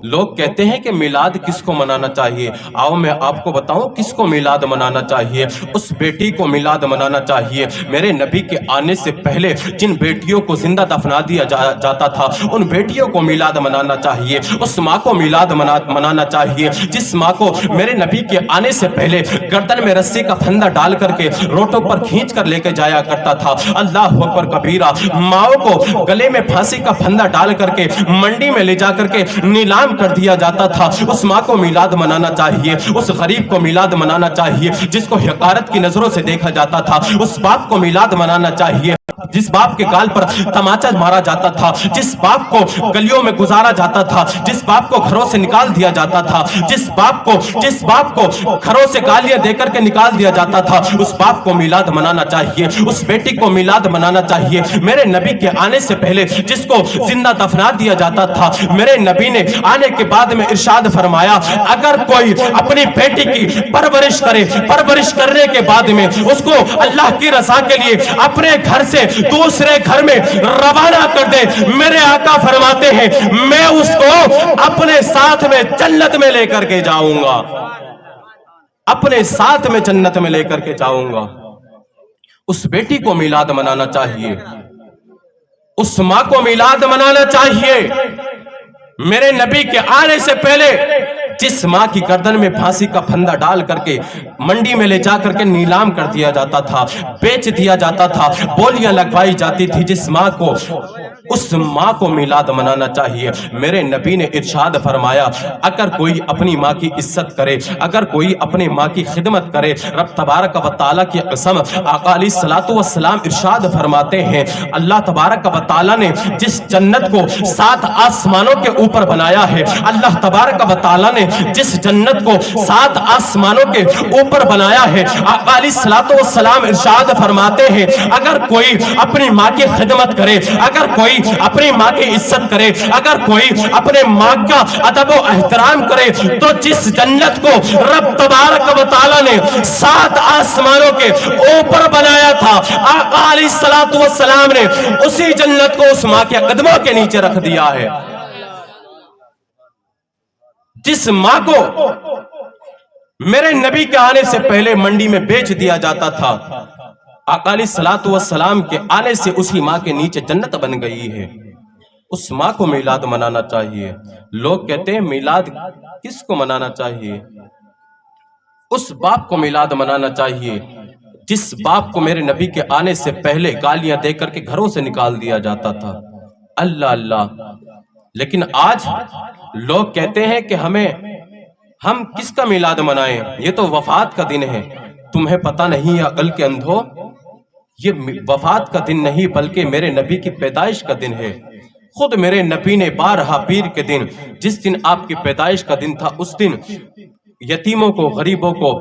لوگ کہتے ہیں کہ میلاد کس کو منانا چاہیے. آؤ میں آپ کو بتاؤں کس کو میلاد منانا چاہیے. اس بیٹی کو میلاد منانا چاہیے میرے نبی کے آنے سے پہلے جن بیٹیوں کو زندہ دفنا دیا جاتا تھا ان بیٹیوں کو میلاد منانا چاہیے. اس ماں کو میلاد منانا چاہیے جس ماں کو میرے نبی کے آنے سے پہلے گردن میں رسی کا پھندا ڈال کر کے روٹوں پر کھینچ کر لے کے جایا کرتا تھا. اللہ اکبر کبیرہ. ماؤں کو گلے میں پھانسی کا پھندا ڈال کر کے منڈی میں لے جا کر کے نیلام کر دیا جاتا تھا. اس ماں کو میلاد منانا چاہیے. اس غریب کو میلاد منانا چاہیے جس کو حقارت کی نظروں سے دیکھا جاتا تھا. اس باپ کو میلاد منانا چاہیے جس باپ کے گال پر تماچا مارا جاتا تھا, جس باپ کو گلیوں میں گزارا جاتا تھا, جس باپ کو گھروں سے نکال دیا جاتا تھا, جس باپ کو گھروں سے گالیاں دے کر کے نکال دیا جاتا تھا. اس باپ کو میلاد منانا چاہیے. اس بیٹی کو میلاد منانا چاہیے میرے نبی کے آنے سے پہلے جس کو زندہ دفنا دیا جاتا تھا. میرے نبی نے آنے کے بعد میں ارشاد فرمایا اگر کوئی اپنی بیٹی کی پرورش کرے, پرورش کرنے کے بعد میں اس کو اللہ کی رضا کے لیے اپنے گھر سے دوسرے گھر میں روانہ کر دے, میرے آقا فرماتے ہیں میں اس کو اپنے ساتھ میں جنت میں لے کر کے جاؤں گا, اپنے ساتھ میں جنت میں لے کر کے جاؤں گا. اس بیٹی کو میلاد منانا چاہیے. اس ماں کو میلاد منانا چاہیے میرے نبی کے آنے سے پہلے جس ماں کی گردن میں پھانسی کا پھندا ڈال کر کے منڈی میں لے جا کر کے نیلام کر دیا جاتا تھا, بیچ دیا جاتا تھا, بولیاں لگوائی جاتی تھی, جس ماں کو اس ماں کو میلاد منانا چاہیے. میرے نبی نے ارشاد فرمایا اگر کوئی اپنی ماں کی عزت کرے, اگر کوئی اپنی ماں کی خدمت کرے, رب تبارک و تعالیٰ کی قسم آقا علیہ الصلوۃ والسلام ارشاد فرماتے ہیں اللہ تبارک و تعالیٰ نے جس جنت کو 7 آسمانوں کے اوپر بنایا ہے, اللہ تبارک و تعالیٰ نے جس جنت کو 7 آسمانوں کے اوپر بنایا ہے, آقا علیہ الصلوۃ والسلام ارشاد فرماتے ہیں اگر کوئی اپنی ماں کی خدمت کرے, اگر کوئی اپنی ماں کی عزت کرے, اگر کوئی اپنے ماں کا ادب و احترام کرے تو جس جنت کو رب تبارک و تعالیٰ نے 7 آسمانوں کے اوپر بنایا تھا, آقا علیہ الصلوۃ والسلام نے اسی جنت کو اس ماں کے قدموں کے نیچے رکھ دیا ہے. جس ماں کو میرے نبی کے آنے سے پہلے منڈی میں بیچ دیا جاتا تھا, آقا علیہ الصلوۃ والسلام کے آنے سے اسی ماں کے نیچے جنت بن گئی ہے. اس ماں کو میلاد منانا چاہیے. لوگ کہتے ہیں میلاد کس کو منانا چاہیے. اس باپ کو میلاد منانا چاہیے جس باپ کو میرے نبی کے آنے سے پہلے گالیاں دے کر کے گھروں سے نکال دیا جاتا تھا. اللہ اللہ. لیکن آج لوگ کہتے ہیں کہ ہم کس کا میلاد منائیں, یہ تو وفات کا دن ہے. تمہیں پتہ نہیں ہے عقل کے اندھو, یہ وفات کا دن نہیں بلکہ میرے نبی کی پیدائش کا دن ہے. خود میرے نبی نے 12 پیر کے دن, جس دن آپ کی پیدائش کا دن تھا, اس دن یتیموں کو, غریبوں کو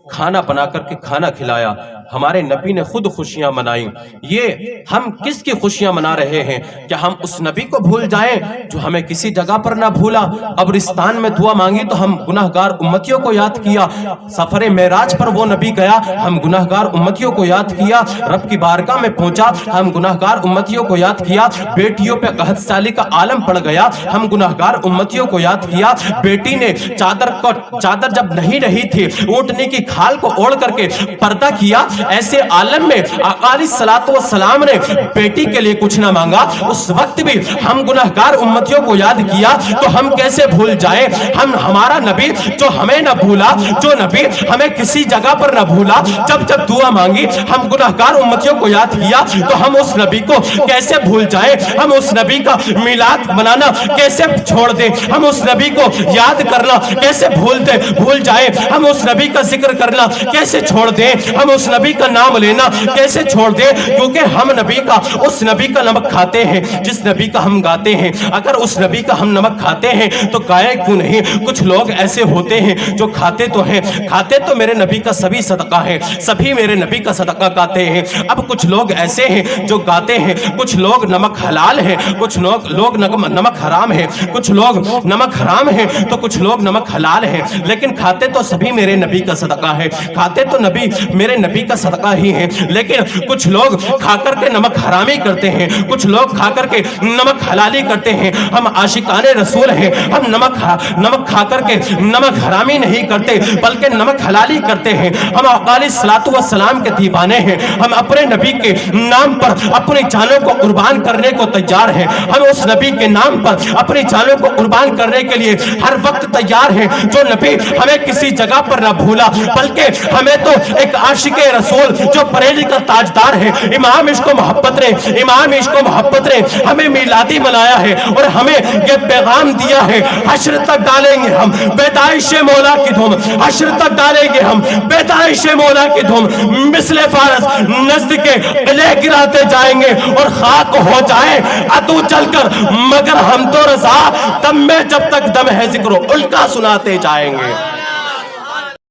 کھانا بنا کر کے کھانا کھلایا. ہمارے نبی نے خود خوشیاں منائیں. یہ ہم کس کی خوشیاں منا رہے ہیں؟ کیا ہم اس نبی کو بھول جائیں جو ہمیں کسی جگہ پر نہ بھولا؟ قبرستان میں دعا مانگی تو ہم گناہگار امتیوں کو یاد کیا. سفر معراج پر وہ نبی گیا, ہم گناہگار امتیوں کو یاد کیا. رب کی بارگاہ میں پہنچا, ہم گناہگار امتیوں کو یاد کیا. بیٹیوں پہ قحط سالی کا عالم پڑ گیا, ہم گناہگار امتیوں کو یاد کیا. بیٹی نے چادر جب نہیں رہی تھی, اونٹنے کی کھال کو اوڑھ کر کے پردہ کیا. ایسے عالم میں آقا علیہ الصلوۃ والسلام نے بیٹی کے لیے کچھ نہ مانگا. اس وقت بھی ہم گناہگار امتیوں کو یاد کیا تو ہم کیسے بھول جائیں؟ ہمارا نبی جو ہمیں نہ بھولا, جو نبی ہمیں کسی جگہ پر نہ بھولا, جب دعا مانگی ہم گناہگار امتیوں کو یاد کیا تو ہم اس نبی کو کیسے بھول جائیں؟ ہم اس نبی کا میلاد منانا کیسے چھوڑ دیں؟ ہم اس نبی کو یاد کرنا کیسے بھول جائیں؟ ہم اس نبی کا ذکر کرنا کیسے چھوڑ دیں؟ ہم اس نبی کا نام لینا کیسے چھوڑ دیں؟ کیونکہ ہم اس نبی کا نمک کھاتے ہیں جس نبی کا ہم گاتے ہیں. اگر اس نبی کا ہم نمک کھاتے ہیں تو گائے کیوں نہیں؟ کچھ لوگ ایسے ہوتے ہیں جو کھاتے تو میرے نبی کا سبھی صدقہ ہے, سبھی میرے نبی کا صدقہ گاتے ہیں. اب کچھ لوگ ایسے ہیں جو گاتے ہیں, کچھ لوگ نمک حلال ہیں, کچھ لوگ نمک حرام ہیں, کچھ لوگ نمک حرام ہیں تو کچھ لوگ نمک حلال ہیں. لیکن کھاتے تو سبھی میرے نبی کا صدقہ ہے, کھاتے تو نبی میرے نبی کا صدقہ ہی ہے, لیکن کچھ لوگ کھا کر کے نمک حرامی کرتے ہیں, کچھ لوگ کھا کر کے نمک حلالی کرتے ہیں. ہم عاشقان رسول ہیں, ہم نمک کھا کر کے نمک حرامی نہیں کرتے بلکہ نمک حلالی کرتے ہیں. ہم آقا علیہ الصلوۃ والسلام کے دیوانے ہیں, ہم اپنے نبی کے نام پر اپنی جانوں کو قربان کرنے کو تیار ہیں. ہم اس نبی کے نام پر اپنی جانوں کو قربان کرنے کے لیے ہر وقت تیار ہیں. جو نبی ہمیں کسی جگہ پر نہ بھولا بلکہ ہمیں تو ایک عاشق رسول جو بریلی کا تاجدار ہے, امام عشق و محبت نے, امام عشق و محبت نے ہمیں میلادی منایا ہے اور ہمیں یہ پیغام دیا ہے, حشر تک ڈالیں گے ہم پیدائش مولا کی دھوم, حشر تک ڈالیں گے ہم پیدائش مولا کی دھوم. مثل فارس نزد کے قلعے گراتے جائیں گے اور خاک ہو جائیں عدو چل کر, مگر ہم تو رضا دم میں جب تک دم ہے ذکر الکا سناتے جائیں گے.